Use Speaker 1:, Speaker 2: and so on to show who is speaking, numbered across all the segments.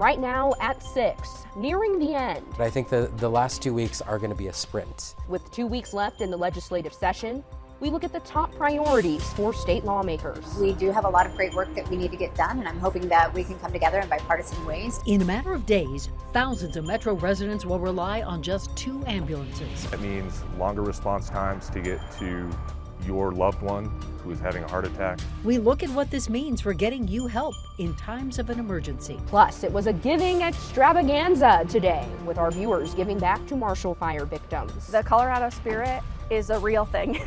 Speaker 1: right now at 6, nearing the end.
Speaker 2: But I think the last 2 weeks are going to be a sprint.
Speaker 1: With 2 weeks left in the legislative session, we look at the top priorities for state lawmakers.
Speaker 3: We do have a lot of great work that we need to get done, and I'm hoping that we can come together in bipartisan ways.
Speaker 4: In a matter of days, thousands of Metro residents will rely on just 2 ambulances.
Speaker 5: That means longer response times to get to your loved one who is having a heart attack.
Speaker 4: We look at what this means for getting you help in times of an emergency.
Speaker 1: Plus, it was a giving extravaganza today, with our viewers giving back to Marshall Fire victims.
Speaker 6: The Colorado spirit is a real thing.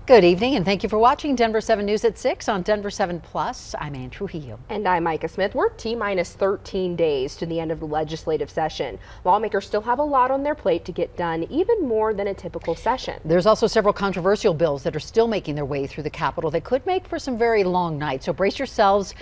Speaker 7: Good evening, and thank you for watching Denver 7 News at 6 on Denver 7 Plus. I'm Ann Trujillo.
Speaker 1: And I'm Micah Smith. We're T-minus 13 days to the end of the legislative session. Lawmakers still have a lot on their plate to get done, even more than a typical session.
Speaker 7: There's also several controversial bills that are still making their way through the Capitol that could make for some very long nights. So brace yourselves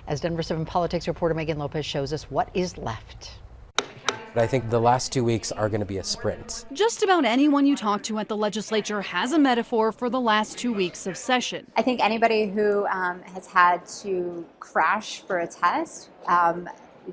Speaker 7: as Denver 7 politics reporter Megan Lopez shows us what is left.
Speaker 2: But I think the last 2 weeks are going to be a sprint.
Speaker 8: Just about anyone you talk to at the legislature has a metaphor for the last 2 weeks of session.
Speaker 3: I think anybody who has had to crash for a test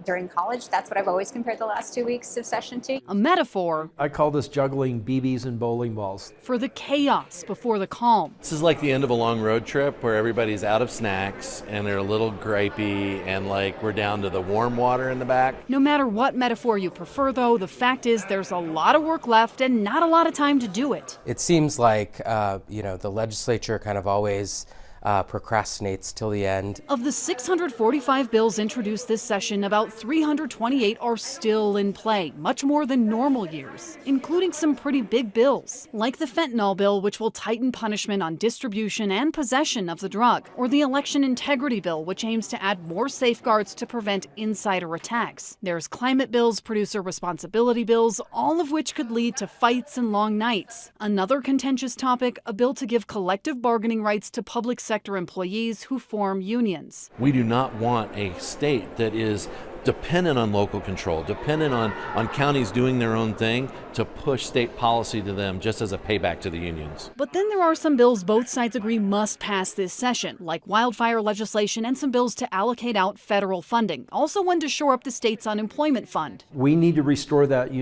Speaker 3: during college, that's what I've always compared the last 2 weeks of session to.
Speaker 8: A metaphor
Speaker 9: I call this juggling BBs and bowling balls.
Speaker 8: for the chaos before the calm.
Speaker 10: This is like the end of a long road trip where everybody's out of snacks and they're a little gripey and like we're down to the warm water in the back.
Speaker 8: No matter what metaphor you prefer, though, the fact is there's a lot of work left and not a lot of time to do it.
Speaker 2: It seems like, the legislature kind of always procrastinates till the end.
Speaker 8: Of the 645 bills introduced this session, about 328 are still in play, much more than normal years, including some pretty big bills, like the fentanyl bill, which will tighten punishment on distribution and possession of the drug, or the election integrity bill, which aims to add more safeguards to prevent insider attacks. There's climate bills, producer responsibility bills, all of which could lead to fights and long nights. Another contentious topic, a bill to give collective bargaining rights to public sector employees who form unions.
Speaker 10: We do not want a state that is dependent on local control, dependent on counties doing their own thing to push state policy to them just as a payback to the unions.
Speaker 8: But then there are some bills both sides agree must pass this session, like wildfire legislation and some bills to allocate out federal funding. Also one to shore up the state's unemployment fund.
Speaker 9: We need to restore that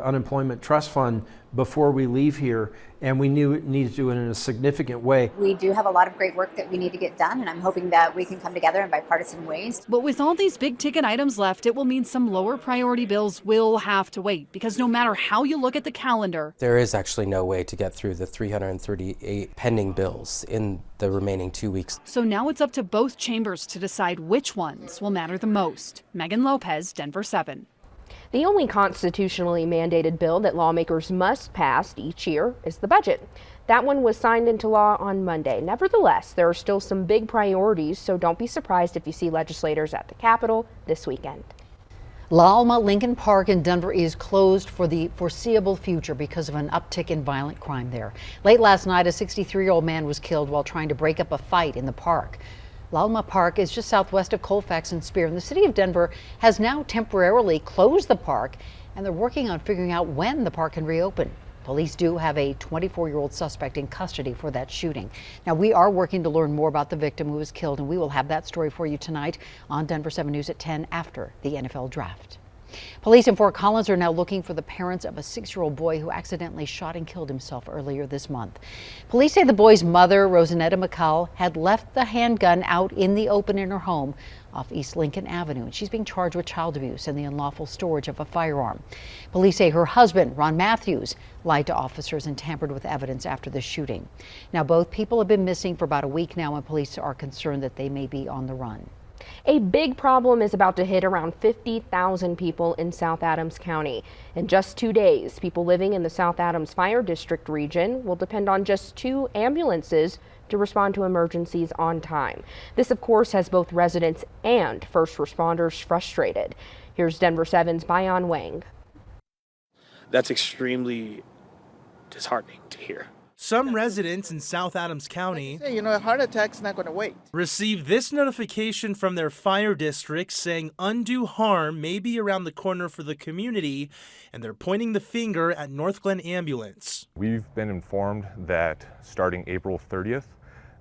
Speaker 9: unemployment trust fund before we leave here, and we need to do it in a significant way.
Speaker 3: We do have a lot of great work that we need to get done, and I'm hoping that we can come together in bipartisan ways.
Speaker 8: But with all these big ticket items left, it will mean some lower priority bills will have to wait, because no matter how you look at the calendar,
Speaker 2: There is actually no way to get through the 338 pending bills in the remaining 2 weeks.
Speaker 8: so now it's up to both chambers to decide which ones will matter the most. Megan Lopez, Denver 7.
Speaker 1: The only constitutionally mandated bill that lawmakers must pass each year is the budget. That one was signed into law on Monday. Nevertheless, there are still some big priorities, so don't be surprised if you see legislators at the Capitol this weekend.
Speaker 7: La Alma Lincoln Park in Denver is closed for the foreseeable future because of an uptick in violent crime there. Late last night, a 63-year-old man was killed while trying to break up a fight in the park. La Alma Park is just southwest of Colfax and Spear, and the city of Denver has now temporarily closed the park, and they're working on figuring out when the park can reopen. Police do have a 24-year-old suspect in custody for that shooting. Now, we are working to learn more about the victim who was killed, and we will have that story for you tonight on Denver 7 News at 10 after the NFL draft. Police in Fort Collins are now looking for the parents of a 6-year-old boy who accidentally shot and killed himself earlier this month. Police say the boy's mother, Rosanetta McCall, had left the handgun out in the open in her home off East Lincoln Avenue, and she's being charged with child abuse and the unlawful storage of a firearm. Police say her husband, Ron Matthews, lied to officers and tampered with evidence after the shooting. Now, both people have been missing for about a week now, and police are concerned that they may be on the run.
Speaker 1: A big problem is about to hit around 50,000 people in South Adams County. In just 2 days, people living in the South Adams Fire District region will depend on just 2 ambulances to respond to emergencies on time. This, of course, has both residents and first responders frustrated. Here's Denver 7's Bayan Wang.
Speaker 11: That's extremely disheartening to hear.
Speaker 12: Some residents in South Adams County
Speaker 13: a heart attack's not going to wait.
Speaker 12: Received this notification from their fire district saying undue harm may be around the corner for the community, and they're pointing the finger at North Glen Ambulance.
Speaker 5: We've been informed that starting April 30th,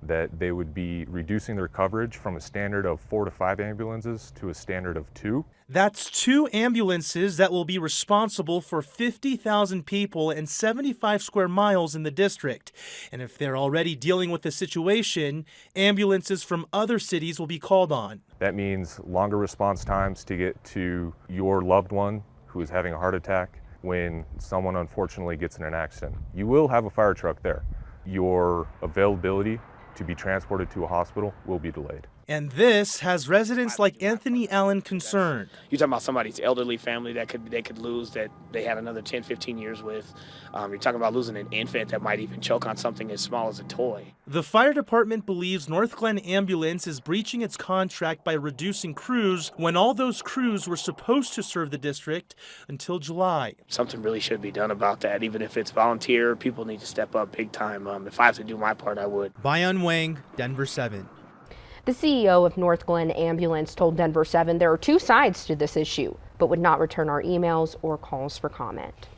Speaker 5: that they would be reducing their coverage from a standard of 4 to 5 ambulances to a standard of 2.
Speaker 12: That's 2 ambulances that will be responsible for 50,000 people and 75 square miles in the district. And if they're already dealing with the situation, ambulances from other cities will be called on.
Speaker 5: That means longer response times to get to your loved one who is having a heart attack when someone unfortunately gets in an accident. You will have a fire truck there. Your availability to be transported to a hospital will be delayed.
Speaker 12: And this has residents like Anthony Allen concerned.
Speaker 11: You're talking about somebody's elderly family that they could lose, that they had another 10, 15 years with. You're talking about losing an infant that might even choke on something as small as a toy.
Speaker 12: The fire department believes North Glen Ambulance is breaching its contract by reducing crews when all those crews were supposed to serve the district until July.
Speaker 11: Something really should be done about that. Even if it's volunteer, people need to step up big time. If I have to do my part, I would.
Speaker 12: Bayan Wang, Denver 7.
Speaker 1: The CEO of North Glen Ambulance told Denver 7 there are 2 sides to this issue, but would not return our emails or calls for comment.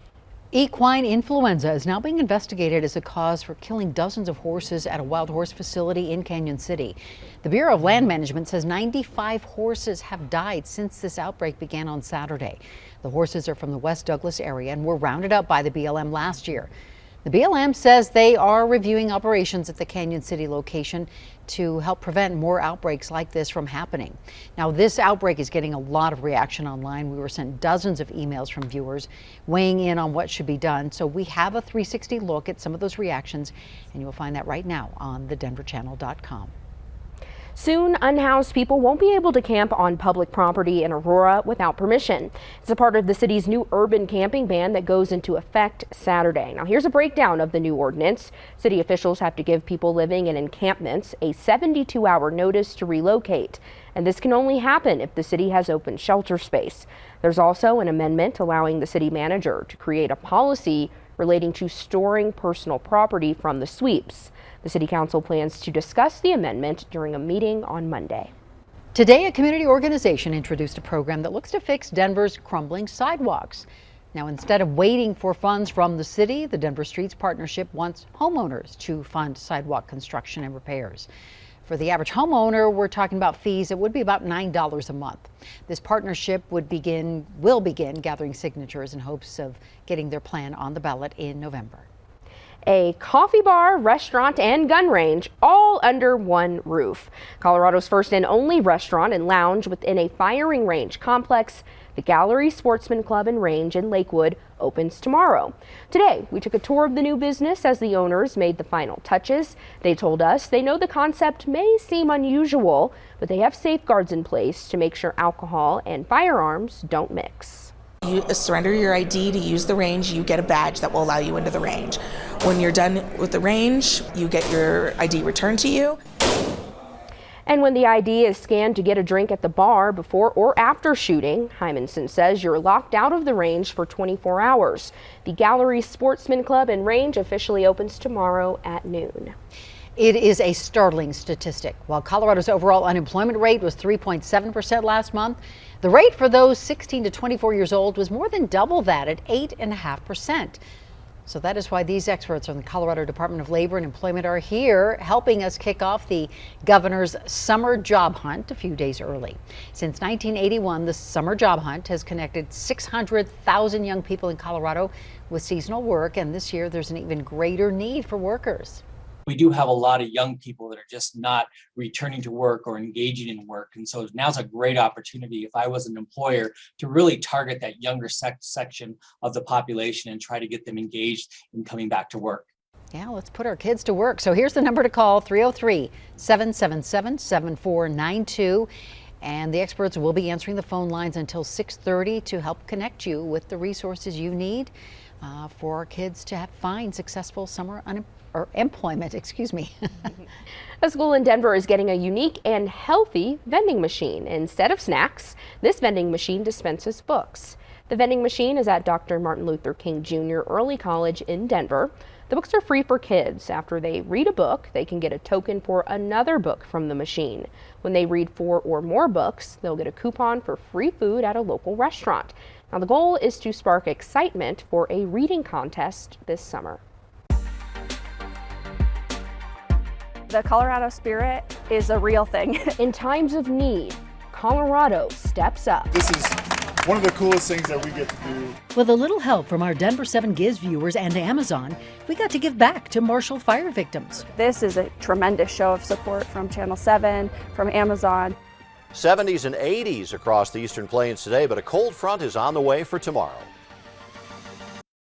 Speaker 7: Equine influenza is now being investigated as a cause for killing dozens of horses at a wild horse facility in Canyon City. The Bureau of Land Management says 95 horses have died since this outbreak began on Saturday. The horses are from the West Douglas area and were rounded up by the BLM last year. The BLM says they are reviewing operations at the Canyon City location to help prevent more outbreaks like this from happening. Now, this outbreak is getting a lot of reaction online. We were sent dozens of emails from viewers weighing in on what should be done. So we have a 360 look at some of those reactions, and you will find that right now on thedenverchannel.com.
Speaker 1: Soon, unhoused people won't be able to camp on public property in Aurora without permission. It's a part of the city's new urban camping ban that goes into effect Saturday. Now, here's a breakdown of the new ordinance. City officials have to give people living in encampments a 72-hour notice to relocate. And this can only happen if the city has open shelter space. There's also an amendment allowing the city manager to create a policy relating to storing personal property from the sweeps. The City Council plans to discuss the amendment during a meeting on Monday.
Speaker 7: Today, a community organization introduced a program that looks to fix Denver's crumbling sidewalks. Now, instead of waiting for funds from the city, the Denver Streets Partnership wants homeowners to fund sidewalk construction and repairs. For the average homeowner, we're talking about fees that would be about $9 a month. This partnership will begin gathering signatures in hopes of getting their plan on the ballot in November.
Speaker 1: A coffee bar, restaurant, and gun range all under one roof. Colorado's first and only restaurant and lounge within a firing range complex, the Gallery Sportsman Club and Range in Lakewood, opens tomorrow. Today, we took a tour of the new business as the owners made the final touches. They told us they know the concept may seem unusual, but they have safeguards in place to make sure alcohol and firearms don't mix.
Speaker 14: You surrender your ID to use the range, you get a badge that will allow you into the range. When you're done with the range, you get your ID returned to you.
Speaker 1: And when the ID is scanned to get a drink at the bar before or after shooting, Hymanson says you're locked out of the range for 24 hours. The Gallery Sportsman Club and Range officially opens tomorrow at noon.
Speaker 7: It is a startling statistic. While Colorado's overall unemployment rate was 3.7% last month, the rate for those 16 to 24 years old was more than double that at 8.5%. So that is why these experts from the Colorado Department of Labor and Employment are here helping us kick off the governor's summer job hunt a few days early. Since 1981, the summer job hunt has connected 600,000 young people in Colorado with seasonal work, and this year there's an even greater need for workers.
Speaker 15: We do have a lot of young people that are just not returning to work or engaging in work. And so now's a great opportunity, if I was an employer, to really target that younger section of the population and try to get them engaged in coming back to work.
Speaker 7: Yeah, let's put our kids to work. So here's the number to call, 303-777-7492. And the experts will be answering the phone lines until 6:30 to help connect you with the resources you need for our kids to find successful summer employment.
Speaker 1: A school in Denver is getting a unique and healthy vending machine. Instead of snacks, this vending machine dispenses books. The vending machine is at Dr. Martin Luther King Jr. Early College in Denver. The books are free for kids. After they read a book, they can get a token for another book from the machine. When they read 4 or more books, they'll get a coupon for free food at a local restaurant. Now, the goal is to spark excitement for a reading contest this summer.
Speaker 6: The Colorado spirit is a real thing.
Speaker 1: In times of need, Colorado steps up.
Speaker 16: This is one of the coolest things that we get to do.
Speaker 4: With a little help from our Denver 7 Gives viewers and Amazon, we got to give back to Marshall fire victims.
Speaker 6: This is a tremendous show of support from Channel 7, from Amazon.
Speaker 17: 70s and 80s across the Eastern Plains today, but a cold front is on the way for tomorrow.